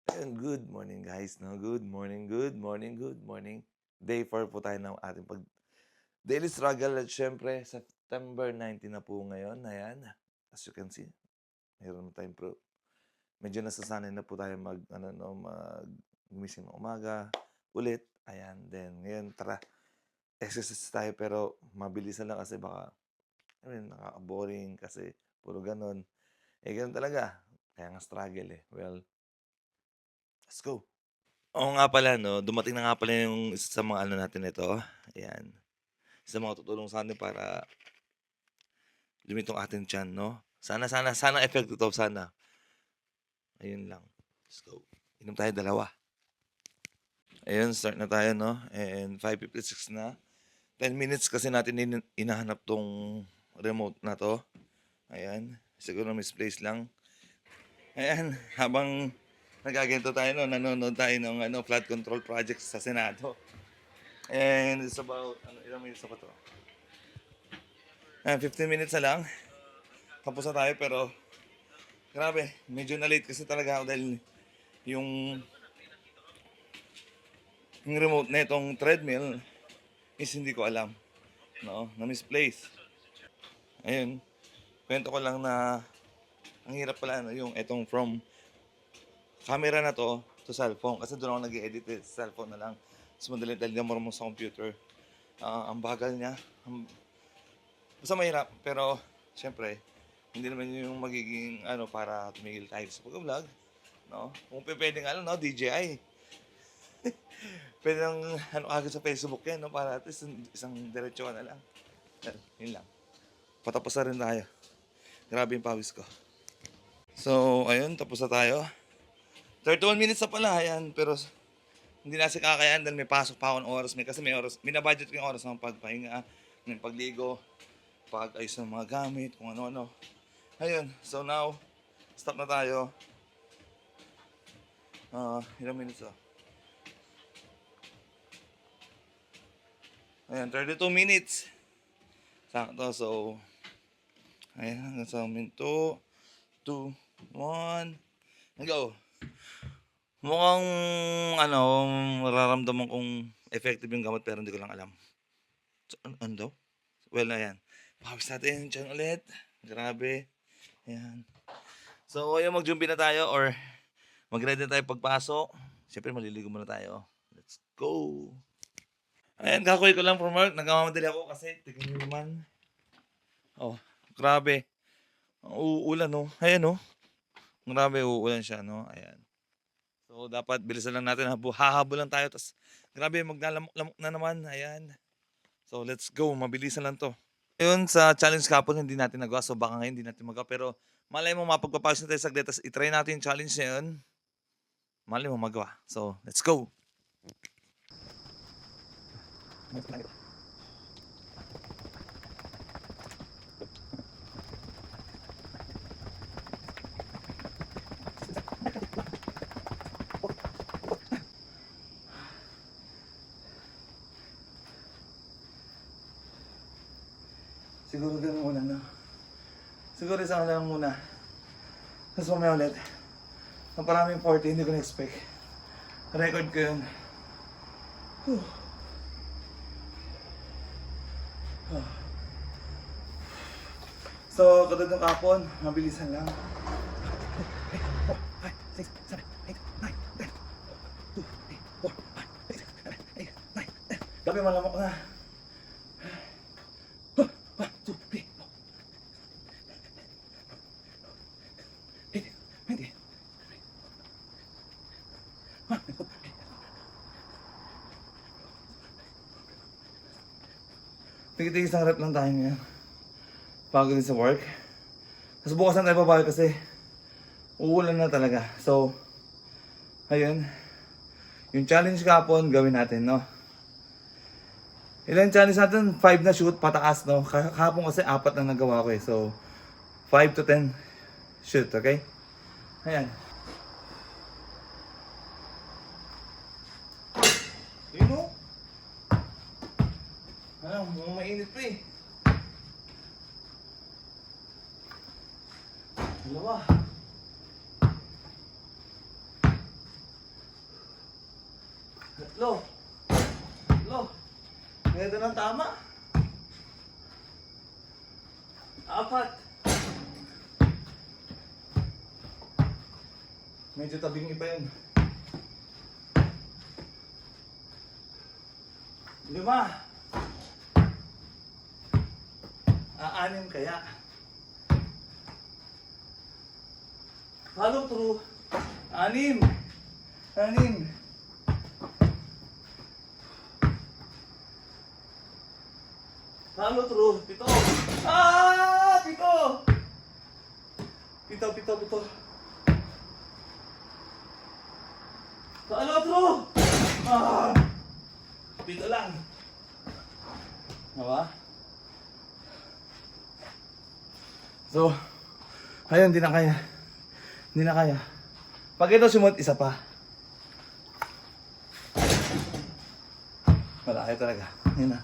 Ayun, good morning guys, 'no. Good morning, good morning, good morning. Day 4 po tayo ng ating daily struggle at siyempre September 19 na po ngayon, ayan. As you can see, meron na tayong medyo nasasanay na po tayo mag-ano 'no, gumising ng umaga ulit, ayan. Then ngayon tara, exercise tayo pero mabilisan lang kasi baka ayun, nakaka-boring kasi puro gano'n. Eh, gano'n talaga, kaya nga struggle, eh. Well, let's go. Oo nga pala 'no, dumating na nga pala yung isa sa mga ano natin nito, ayan. Isa sa mga tutulong sa'tin para lumitong ating tiyan 'no. Sana effective 'to, sana. Ayun lang, let's go. Inom tayo dalawa. Ayun, start na tayo 'no, and 5:56 na. 10 minutes kasi natin hinahanap 'tong remote na 'to, ayan. Siguro misplaced lang. Ayan, habang naggaganito tayo 'no, nanonood tayo ng ano, flood control projects sa Senado. And it's about ano, ilang minutes na ba 'to? 15 minutes na lang, tapos na tayo pero grabe medyo na-late kasi talaga ako dahil yung yung remote na itong treadmill is hindi ko alam, no, na-misplace. Ayun, kuwento ko lang na ang hirap pala ano yung etong from camera na 'to cellphone kasi do'n ako nag-e-edit, eh, sa cellphone na lang. Mas madali dahil di ako marunong sa computer. Ang bagal niya, basta mahirap pero siyempre hindi naman yun yung magiging ano para tumigil tayo sa pagvo-vlog, 'no. Kung pupuwede nga lang 'no, DJI. Puwede ng ano kaagad sa Facebook 'yan 'no, para at least isang diretsuhan na lang. Yun lang. Patapos na rin tayo. Grabe yung pawis ko. So ayun, tapos na tayo. 31 minutes na pala, ayan. Pero hindi natin kakayanan dahil may pasok pa akong oras. Kasi may oras, binabudget ko yung oras ng pagpahinga, ng pagligo, pag-ayos ng mga gamit, kung ano-ano. Ayun, so now, stop na tayo. Ilang minutes ah? Ayan, 32 minutes. Sakto, so, ayan, hanggang sa minto, 2, 1, and go. Mukhang ano, mararamdaman kong effective yung gamot pero hindi ko lang alam. So, ano daw? Well, ayan. Pawis natin diyan ulit. Grabe. Ayan. So, ayun, mag-jumpi na tayo or mag-ready na tayo pagpasok. Siyempre, maliligo muna tayo. Let's go. Ayan, kakuwi ko lang from work. Nagmamadali ako kasi tignan niyo naman. Oh, grabe. Ang uulan, no? Ayan, no? Grabe, uulan siya, no? Ayan. So, dapat bilisan lang natin. Hahabol lang tayo. Tapos, grabe, maglalamok-lamok na naman. Ayan. So, let's go. Mabilisan lang to. Yun, sa challenge kahapon hindi natin nagawa. So, baka ngayon hindi natin magawa. Pero, malay mo mapagpapawis na tayo saglit. Tapos, itry natin yung challenge na yun. Malay mo magawa. So, let's go. Siguro ganun muna, no? Siguro isang lang muna. Tapos mamaya ulit. Ang paraming 40, hindi ko na-expect. Record ko yun. Whew. So, katulad ng kapon, mabilisan lang. 5, 6, 7, 8, 9, 10. 2, 3, 4, 5, 6, 7, 8, 9, 10. Gabi malamok na. 1, 2, 3, 4. 8, 20. 1, 2, 3. Tigil-tigil isang rep lang tayo ngayon. Pagod din sa work. Tapos bukas na tayo babalik kasi uulan na talaga. So, ayun. Yung challenge kahapon, gawin natin, no? Ilang challenge natin? 5 na shoot, pataas, no? Kahapon kasi 4 na nagawa ko eh. So, 5 to 10 shoot, okay? Ayan. Yun, no? Ano, mukhang mainit pa eh. Dalawa. Tatlo. Tatlo. Ganito ng tama. Apat. Medyo tabing iba yun. 5. Aanim kaya. Follow through. 6. 6. Follow through. 7. 7. 7. Follow through. 7 lang. Diba? So, ayun, hindi na kaya. Hindi na kaya. Pag ito sumunod, isa pa. Malaki talaga. Yun na.